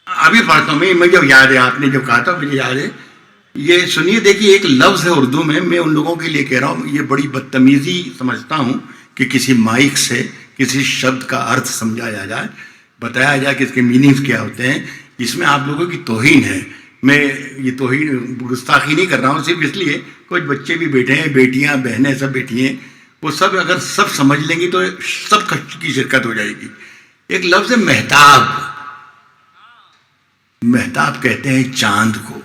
Speaker 4: अभी पढ़ता हूँ मैं जो याद है, आपने जो कहा था मुझे याद है। ये सुनिए, देखिए एक लफ्ज़ है उर्दू में, मैं उन लोगों के लिए कह रहा हूँ, ये बड़ी बदतमीजी समझता हूँ कि किसी माइक से किसी शब्द का अर्थ समझाया जाए, बताया जाए कि इसके मीनिंग्स क्या होते हैं। इसमें आप लोगों की तौहीन है। मैं ये तौहीन गुस्ताखी नहीं कर रहा हूँ, सिर्फ इसलिए कुछ बच्चे भी बैठे हैं, बेटियाँ बहनें सब बैठी हैं, वो सब अगर सब समझ लेंगी तो सब की शिरकत हो जाएगी। एक लफ्ज़ है महताब। महताब कहते हैं चांद को,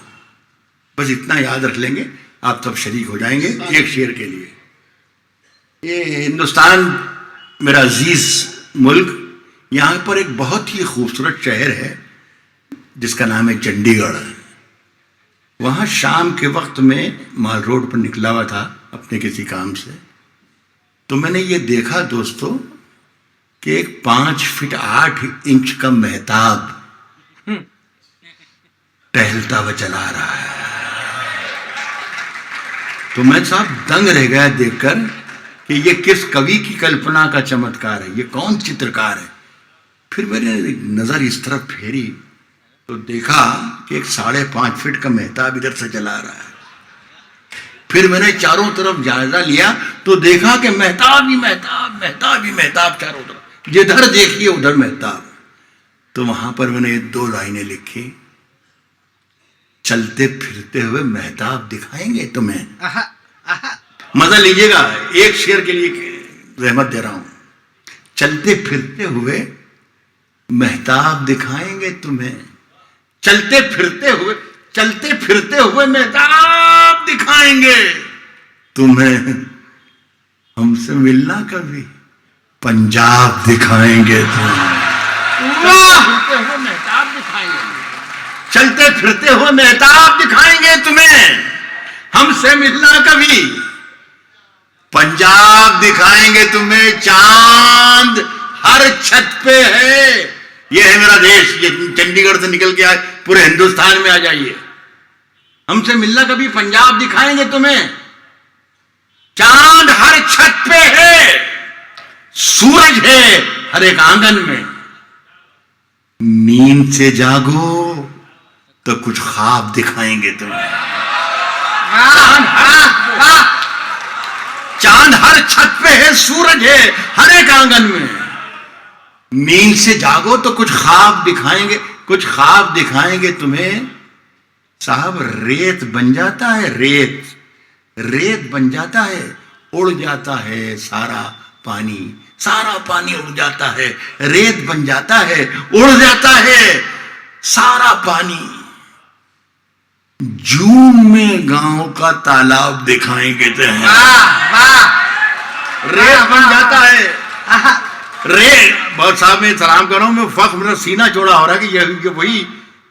Speaker 4: बस इतना याद रख लेंगे, आप सब शरीक हो जाएंगे एक शेर के लिए। ये हिंदुस्तान मेरा अजीज मुल्क, यहाँ पर एक बहुत ही खूबसूरत शहर है जिसका नाम है चंडीगढ़। वहाँ शाम के वक्त में माल रोड पर निकला हुआ था अपने किसी काम से, तो मैंने ये देखा दोस्तों कि एक 5 फीट 8 इंच का महताब टहलता हुआ चला रहा है। तो मैं साहब दंग रह गया देखकर कि ये किस कवि की कल्पना का चमत्कार है, ये कौन चित्रकार है। फिर मैंने नजर इस तरफ फेरी तो देखा कि एक 5.5 फीट का महताब इधर से चला रहा है। फिर मैंने चारों तरफ जायजा लिया तो देखा कि महताब ही महताब, महताब ही महताब चारों तरफ, जिधर देखिए उधर महताब। तो वहां पर मैंने 2 लाइनें लिखी, चलते फिरते हुए महताब दिखाएंगे तुम्हें। मजा लीजिएगा, एक शेर के लिए रहमत दे रहा हूं। चलते फिरते हुए महताब दिखाएंगे तुम्हें, चलते फिरते हुए महताब दिखाएंगे तुम्हें। हमसे मिलना कभी, पंजाब दिखाएंगे तुम्हें। चलते फिरते हुए महताब दिखाएंगे तुम्हें, हमसे मिलना कभी, पंजाब दिखाएंगे तुम्हें। चांद हर छत पे है, ये है मेरा देश। ये चंडीगढ़ से निकल के आए पूरे हिंदुस्तान में आ जाइए। हमसे मिलना कभी, पंजाब दिखाएंगे तुम्हें। चांद हर छत पे है, सूरज है हर एक आंगन में। नींद से जागो तो कुछ ख्वाब दिखाएंगे तुम्हें। चांद हर छत पे है, सूरज है हर एक आंगन में। नींद से जागो तो कुछ ख्वाब दिखाएंगे, कुछ ख्वाब दिखाएंगे तुम्हें। साहब रेत बन जाता है, रेत बन जाता है, उड़ जाता है सारा पानी उड़ जाता है। रेत बन जाता है, उड़ जाता है सारा पानी। जून में गांव का तालाब दिखाएंगे तुम्हें। रेत बन जाता है, रेत। बहुत साहब मैं सलाम कर रहा हूं, मैं फख्र, मेरा सीना चौड़ा हो रहा है कि ये वही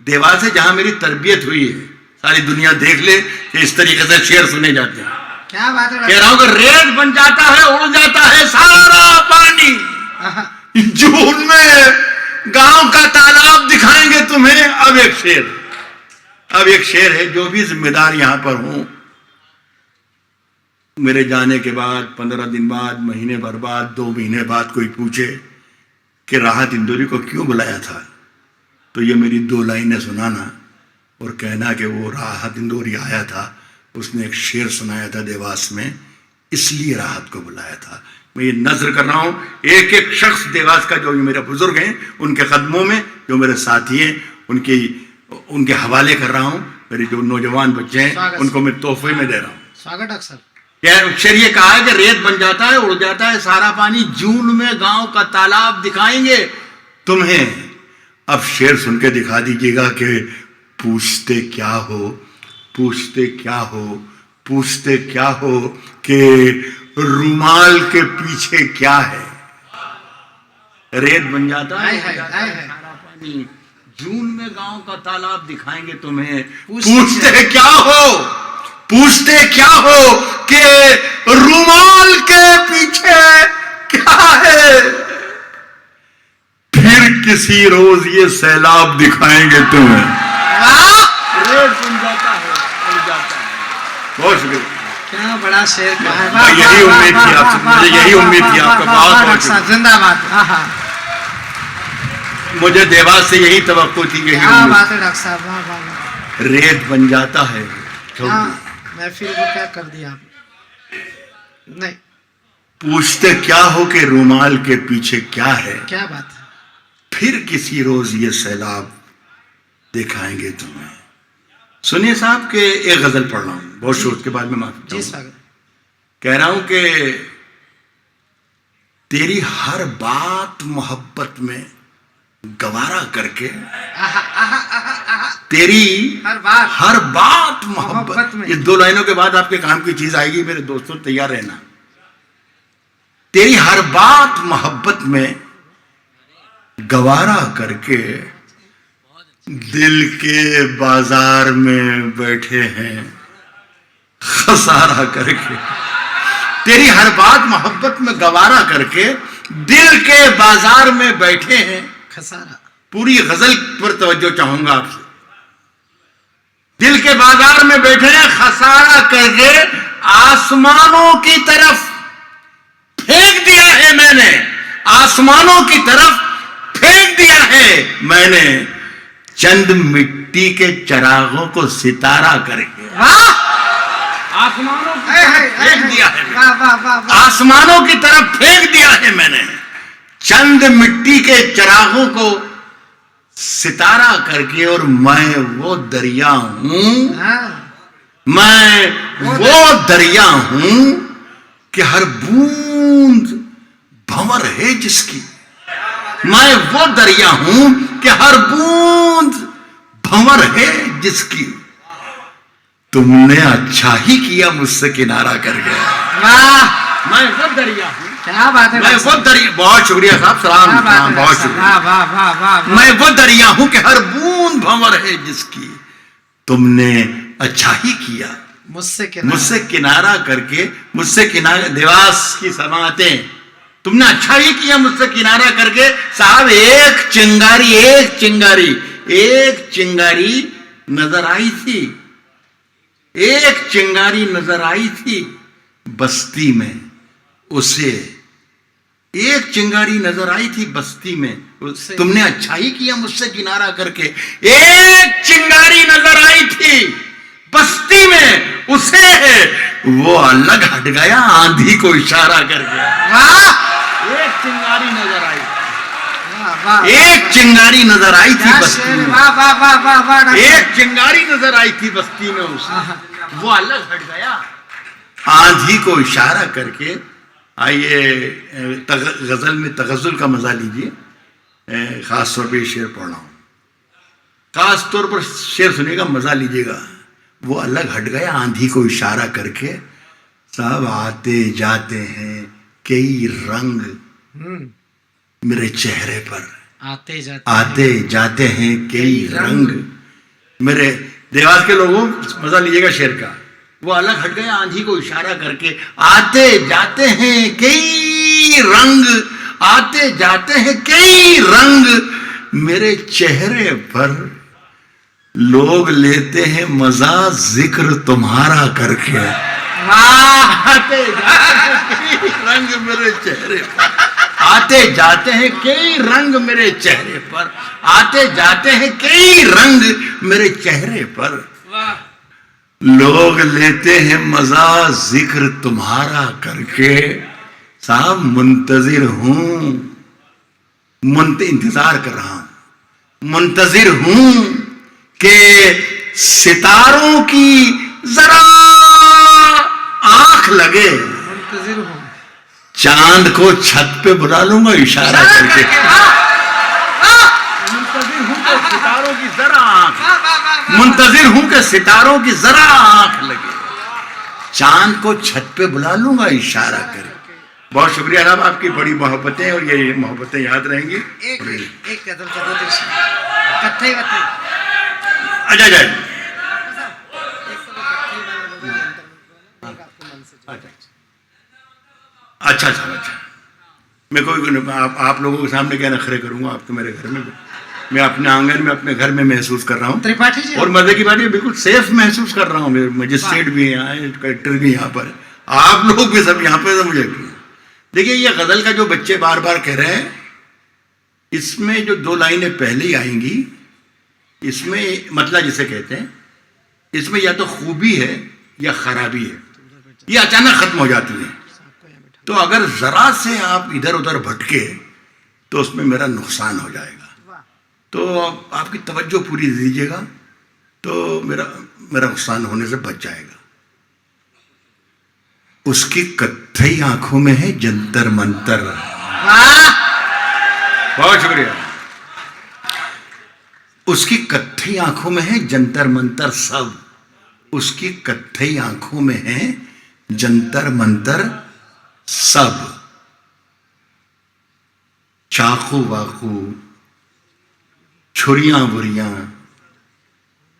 Speaker 4: देवास है जहां मेरी तरबियत हुई है। सारी दुनिया देख ले कि इस तरीके से शेर सुने जाते हैं।
Speaker 3: क्या बात है?
Speaker 4: कह रहा हूं कि रेत बन जाता है, उड़ जाता है सारा पानी। जून में गांव का तालाब दिखाएंगे तुम्हें। अब एक शेर है, जो भी जिम्मेदार यहां पर हूं, मेरे जाने के बाद 15 दिन बाद, महीने भर बाद, 2 महीने बाद कोई पूछे कि राहत इंदौरी को क्यों बुलाया था, तो ये मेरी 2 लाइनें सुनाना और कहना कि वो राहत इंदौरी आया था, उसने एक शेर सुनाया था देवास में, इसलिए राहत को बुलाया था। मैं ये नजर कर रहा हूं, एक एक शख्स देवास का जो मेरे बुजुर्ग हैं उनके कदमों में, जो मेरे साथी हैं उनके हवाले कर रहा हूं। मेरे जो नौजवान बच्चे हैं उनको मैं तोहफे में दे रहा हूं।
Speaker 3: स्वागत अक्सर।
Speaker 4: शेर ये कहा है कि रेत बन जाता है, उड़ जाता है सारा पानी। जून में गांव का तालाब दिखाएंगे तुम्हें। अब शेर सुन के दिखा दीजिएगा कि पूछते क्या हो कि रुमाल के पीछे क्या है। रेत बन जाता है, सारा पानी। जून में गांव का तालाब दिखाएंगे तुम्हें। पूछते क्या हो कि रुमाल के पीछे क्या है। फिर किसी रोज ये सैलाब दिखाएंगे तुम्हें। रेत बन जाता है, उड़ जाता है। बहुत शुक्रिया।
Speaker 3: क्या बड़ा शेर कहा है।
Speaker 4: यही उम्मीद थी आपसे, मुझे यही उम्मीद थी आपका। बहुत
Speaker 3: जिंदाबाद।
Speaker 4: मुझे देवास से यही तवक्को थी, यही
Speaker 3: क्या बात है डॉक्टर साहब, वाह वाह वाह।
Speaker 4: रेत बन जाता है।
Speaker 3: महफिल को क्या कर दिया आपने। नहीं,
Speaker 4: पूछते क्या हो कि रुमाल के पीछे क्या है।
Speaker 3: क्या बात है।
Speaker 4: फिर किसी रोज ये सैलाब दिखाएंगे तुम्हें। सुनिए साहब के एक गजल पढ़ रहा हूं, बहुत शोर के बाद में माफी चाहूंगा। कह रहा हूं कि तेरी हर बात मोहब्बत में गवारा करके, तेरी हर बात मोहब्बत में। ये 2 लाइनों के बाद आपके काम की चीज आएगी मेरे दोस्तों, तैयार रहना। तेरी हर बात मोहब्बत में गवारा करके दिल के बाजार में बैठे हैं खसारा करके। तेरी हर बात मोहब्बत में गवारा करके दिल के बाजार में बैठे हैं
Speaker 3: खसारा।
Speaker 4: पूरी गजल पर तवज्जो चाहूंगा आपसे। दिल के बाजार में बैठे हैं खसारा करके, आसमानों की तरफ फेंक दिया है मैंने, आसमानों की तरफ फेंक दिया है मैंने, चंद मिट्टी के चरागों को सितारा करके। आसमानों की तरफ फेंक दिया है, आसमानों की तरफ फेंक दिया है मैंने, चंद मिट्टी के चरागों को सितारा करके। और मैं वो दरिया हूं, मैं वो दरिया हूं कि हर बूंद भंवर है जिसकी। मैं वो दरिया हूं कि हर बूंद भंवर है जिसकी। तुमने अच्छा ही किया मुझसे किनारा कर गया। मैं वो दरिया हूं।
Speaker 3: क्या बात है।
Speaker 4: मैं वो दरिया, बहुत शुक्रिया साहब, सलाम, बहुत शुक्रिया। मैं वो दरिया हूं कि हर बूंद भंवर है जिसकी। तुमने अच्छा ही किया मुझसे किनारा करके, मुझसे किनारा। देवास की समातें, तुमने अच्छा ही किया मुझसे किनारा करके। साहब एक चिंगारी नजर आई थी, एक चिंगारी नजर आई थी बस्ती में उसे एक चिंगारी नजर आई थी बस्ती में, तुमने अच्छा ही किया मुझसे किनारा करके। एक चिंगारी नजर आई थी बस्ती में, उसे वो अलग हट गया आंधी को इशारा करके। एक चिंगारी नजर आई, एक चिंगारी नजर आई थी बस्ती में, एक चिंगारी नजर आई थी बस्ती में, उसे वो अलग हट गया आंधी को इशारा करके। आइए गजल में तगज़ुल का मजा लीजिए, खास तौर पे ये शेर पढ़ रहा हूं, खास तौर पर शेर सुनेगा, मजा लीजिएगा। वो अलग हट गया आंधी को इशारा करके, सब आते जाते हैं कई रंग मेरे चेहरे पर, आते जाते हैं कई रंग मेरे। देवास के लोगों मजा लीजिएगा शेर का। वो अलग हट गया आंधी को इशारा करके, आते जाते हैं कई रंग, आते जाते हैं कई रंग मेरे चेहरे पर, लोग लेते हैं मजा जिक्र तुम्हारा करके। आते जाते हैं कई रंग मेरे चेहरे पर, आते जाते हैं कई रंग मेरे चेहरे पर, आते जाते हैं कई रंग मेरे चेहरे पर, लोग लेते हैं मजा जिक्र तुम्हारा करके। साहब मुंतजिर हूं, इंतजार कर रहा हूं, मुंतजिर हूं कि सितारों की जरा आंख लगे, चांद को छत पे बुला लूंगा इशारा करके। मुंतजिर हूं कि सितारों की जरा आंख, मुंतजिर हूं कि सितारों की जरा आंख लगे, चांद को छत पे बुला लूंगा इशारा करके। बहुत शुक्रिया साहब, आपकी बड़ी मोहब्बतें और ये मोहब्बतें याद रहेंगी।
Speaker 3: एक गजल का दो कत्थे
Speaker 4: अच्छा जाए। अच्छा अच्छा अच्छा, मैं कोई आप लोगों के सामने क्या नखरे करूंगा, आप तो मेरे घर में, मैं अपने आंगन में अपने घर में महसूस कर रहा हूँ।
Speaker 3: त्रिपाठी जी,
Speaker 4: और मजे की बात है बिल्कुल सेफ महसूस कर रहा हूँ। मजिस्ट्रेट भी यहाँ है, कलेक्टर भी यहाँ पर, आप लोग भी सब यहाँ पे। मुझे देखिए ये गजल का जो बच्चे बार बार कह रहे हैं, इसमें जो दो लाइनें पहले ही आएंगी, इसमें मतलब जिसे कहते हैं, इसमें या तो खूबी है या खराबी है, ये अचानक खत्म हो जाती है। तो अगर जरा से आप इधर उधर भटके तो उसमें मेरा नुकसान हो जाएगा, तो आपकी तवज्जो पूरी दीजिएगा तो मेरा नुकसान होने से बच जाएगा। उसकी कत्थई आंखों में है जंतर मंतर। बहुत शुक्रिया। उसकी कत्थई आंखों में है जंतर मंतर सब, उसकी कत्थई आंखों में है जंतर मंतर सब, चाकू वाकू छुरियां बुरियां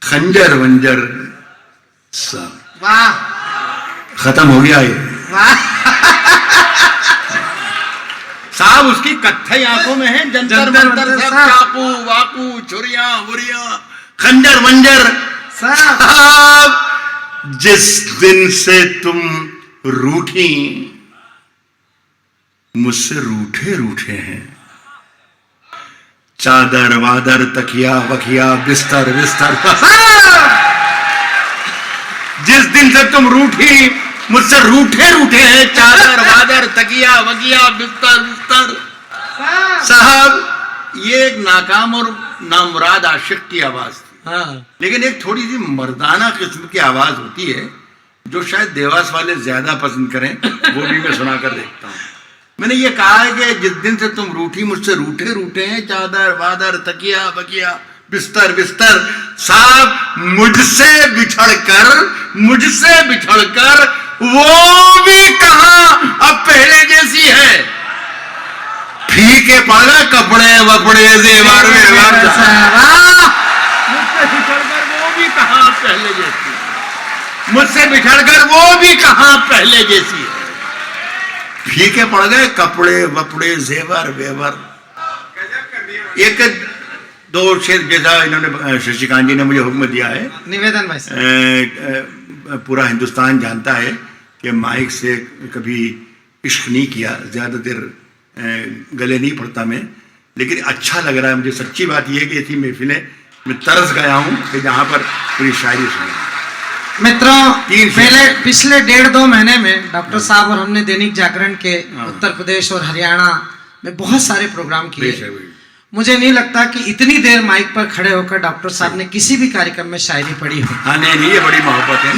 Speaker 4: खंजर वंजर सब।
Speaker 3: वाह,
Speaker 4: खत्म हो गया ये। साहब उसकी कत्थई आंखों में है जंतर मंतर सब, चाकू वाकू छुरियां बुरियां खंजर वंजर साहब। जिस दिन से तुम रूठी, मुझसे रूठे रूठे हैं, चादर वादर तकिया वकिया बिस्तर बिस्तर। जिस दिन से तुम रूठी, मुझसे रूठे रूठे हैं, चादर वादर तकिया वकिया बिस्तर बिस्तर। साहब ये एक नाकाम और नामुराद आशिक की आवाज थी, लेकिन एक थोड़ी सी मर्दाना किस्म की आवाज होती है जो शायद देवास वाले ज्यादा पसंद करें, वो भी मैं सुना कर देखता हूँ। मैंने ये कहा है कि जिस दिन से तुम रूठी, मुझसे रूठे रूठे हैं, चादर वादर तकिया बकिया बिस्तर बिस्तर। साहब मुझसे बिछड़कर वो भी कहां अब पहले जैसी है, फीके पड़ कपड़े वपड़े जेवर वेवर। मुझसे बिछड़कर वो भी कहां पहले जैसी, मुझसे बिछड़कर वो भी कहां पहले जैसी है, फीके पड़ गए कपड़े वपड़े जेवर वेवर। एक दो शेर जैसा इन्होंने शशिकांत जी ने मुझे हुक्म दिया है,
Speaker 3: निवेदन भाई,
Speaker 4: पूरा हिंदुस्तान जानता है कि माइक से कभी इश्क नहीं किया, ज़्यादा देर गले नहीं पड़ता मैं, लेकिन अच्छा लग रहा है मुझे। सच्ची बात यह है कि ऐसी महफिलें मैं तरस गया हूँ कि जहाँ पर पूरी शायरी सुनी।
Speaker 3: मित्रों, पिछले 1.5-2 महीने में डॉक्टर साहब और हमने दैनिक जागरण के उत्तर प्रदेश और हरियाणा में बहुत सारे प्रोग्राम किए। मुझे नहीं लगता कि इतनी देर माइक पर खड़े होकर डॉक्टर साहब ने किसी भी कार्यक्रम में शायरी पढ़ी हो।
Speaker 4: हाँ नहीं, ये बड़ी मोहब्बत है।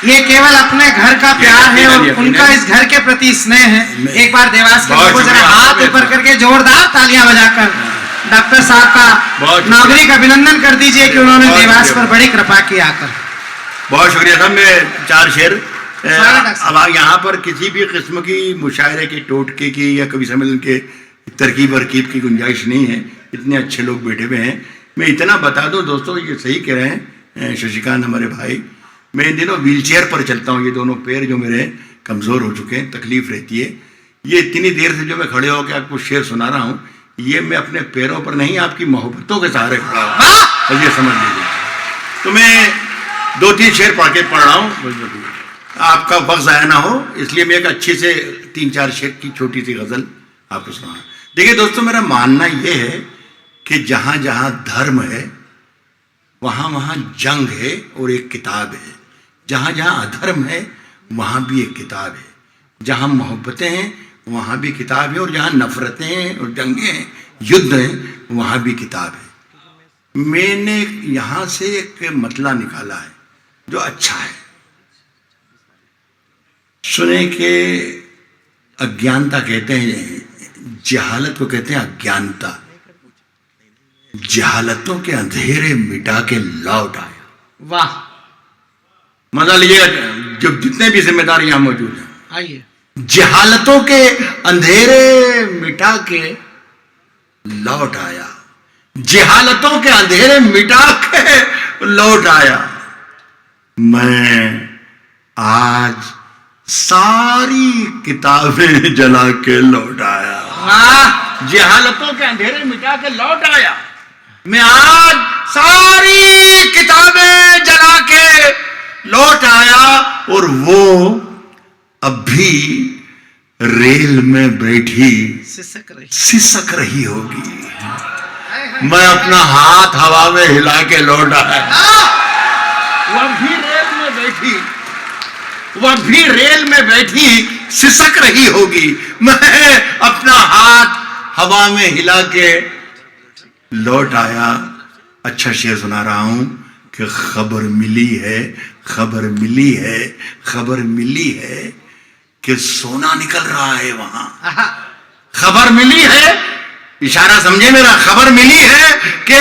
Speaker 3: ये केवल अपने घर का प्यार है और उनका इस घर के प्रति स्नेह है। एक बार देवास के लोगों जरा हाथ ऊपर करके जोरदार तालियां बजाकर डॉक्टर साहब का नागरिक अभिनंदन कर दीजिए कि उन्होंने देवास पर बड़ी कृपा की आकर।
Speaker 4: बहुत शुक्रिया साहब। मैं 4 शेर अब यहाँ पर किसी भी किस्म की मुशायरे के, टोटके की या कवि सम्मेलन के तरकीब वरकीब की गुंजाइश नहीं है। इतने अच्छे लोग बैठे हुए हैं। मैं इतना बता दूं दोस्तों, ये सही कह रहे हैं शशिकांत हमारे भाई, मैं इन दिनों व्हीलचेयर पर चलता हूँ। ये दोनों पैर जो मेरे कमज़ोर हो चुके हैं, तकलीफ रहती है। ये इतनी देर से जो मैं खड़े होकर आपको शेर सुना रहा हूँ, ये मैं अपने पैरों पर नहीं, आपकी मोहब्बतों के सहारे खड़ा हूँ, ये समझ लीजिए। तो मैं 2-3 शेर पढ़ रहा हूँ, आपका वक्त ज़ाया ना हो, इसलिए मैं एक अच्छी से 3-4 शेर की छोटी सी गज़ल आपको सुना। देखिए दोस्तों, मेरा मानना ये है कि जहाँ जहाँ धर्म है वहाँ वहाँ जंग है और एक किताब है। जहाँ जहाँ अधर्म है वहाँ भी एक किताब है। जहाँ मोहब्बतें हैं वहाँ भी किताब है, और जहाँ नफरतें हैं और जंगें हैं, युद्ध हैं, वहाँ भी किताब है। मैंने यहाँ से एक मतला निकाला है जो अच्छा है। सुने के अज्ञानता कहते हैं, जहालत को कहते हैं अज्ञानता। जहालतों के अंधेरे मिटा के लौट आया।
Speaker 3: वाह,
Speaker 4: मजा लीजिएगा, जब जितने भी जिम्मेदार यहां मौजूद हैं,
Speaker 3: आइए।
Speaker 4: जहालतों के अंधेरे मिटा के लौट आया। जहालतों के अंधेरे मिटा के लौट आया। मैं आज सारी किताबें जला के लौट आया। जहालतों के अंधेरे मिटा के लौट आया। मैं आज सारी किताबें जला के लौट आया, और वो अब भी रेल में बैठी सिसक रही होगी। मैं अपना हाथ हवा में हिला के लौट आया। वह भी रेल में बैठी सिसक रही होगी। मैं अपना हाथ हवा में हिला के लौट आया। अच्छा शेर सुना रहा हूं कि खबर मिली है कि सोना निकल रहा है वहां। खबर मिली है, इशारा समझे मेरा, खबर मिली है कि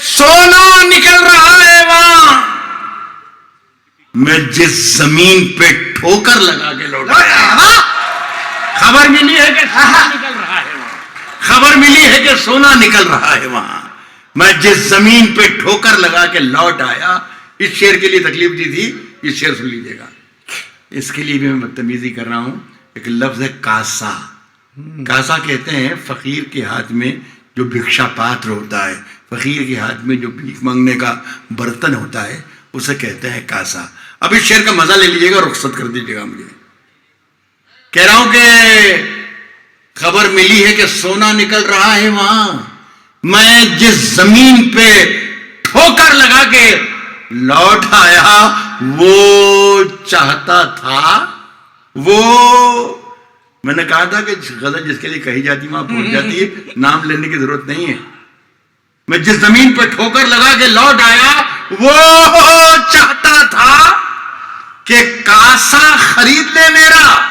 Speaker 4: सोना निकल रहा है वहां। मैं जिस जमीन पे ठोकर लगा के लौट आया। खबर मिली है कि सोना निकल रहा है वहां। खबर मिली है कि सोना निकल रहा है वहां। मैं जिस जमीन पे ठोकर लगा के लौट आया। इस शेर के लिए तकलीफ दी थी, ये शेर सुन लीजिएगा। इसके लिए भी मैं बदतमीजी कर रहा हूं। एक लफ्ज है कासा। कासा कहते हैं फकीर के हाथ में जो भिक्षा पात्र होता है, फकीर के हाथ में जो भीख मांगने का बर्तन होता है, उसे कहते हैं कासा। अब इस शेर का मजा ले लीजिएगा, रुखसत कर दीजिएगा मुझे। कह रहा हूं कि खबर मिली है कि सोना निकल रहा है वहां। मैं जिस जमीन पे ठोकर लगा के लौट आया, वो चाहता था, वो मैंने कहा था कि गजल जिसके लिए कही जाती वहां पहुंच जाती है, नाम लेने की जरूरत नहीं है। मैं जिस जमीन पे ठोकर लगा के लौट आया, वो चाहता था कि कासा खरीद ले मेरा।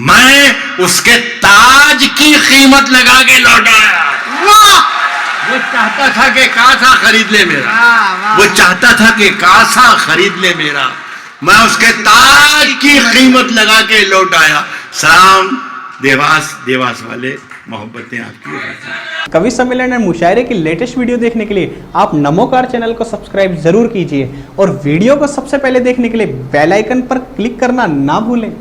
Speaker 4: मैं उसके ताज की कीमत लगा के लौट आया। वो चाहता था कि कासा खरीद ले मेरा। वो चाहता था कि कासा खरीद ले मेरा। मैं उसके ताज की कीमत लगा के लौट आया। सलाम देवास वाले, मोहब्बतें आपकी।
Speaker 1: कवि सम्मेलन और मुशायरे की लेटेस्ट वीडियो देखने के लिए आप नमोकार चैनल को सब्सक्राइब जरूर कीजिए, और वीडियो को सबसे पहले देखने के लिए बेल आइकन पर क्लिक करना ना भूलें।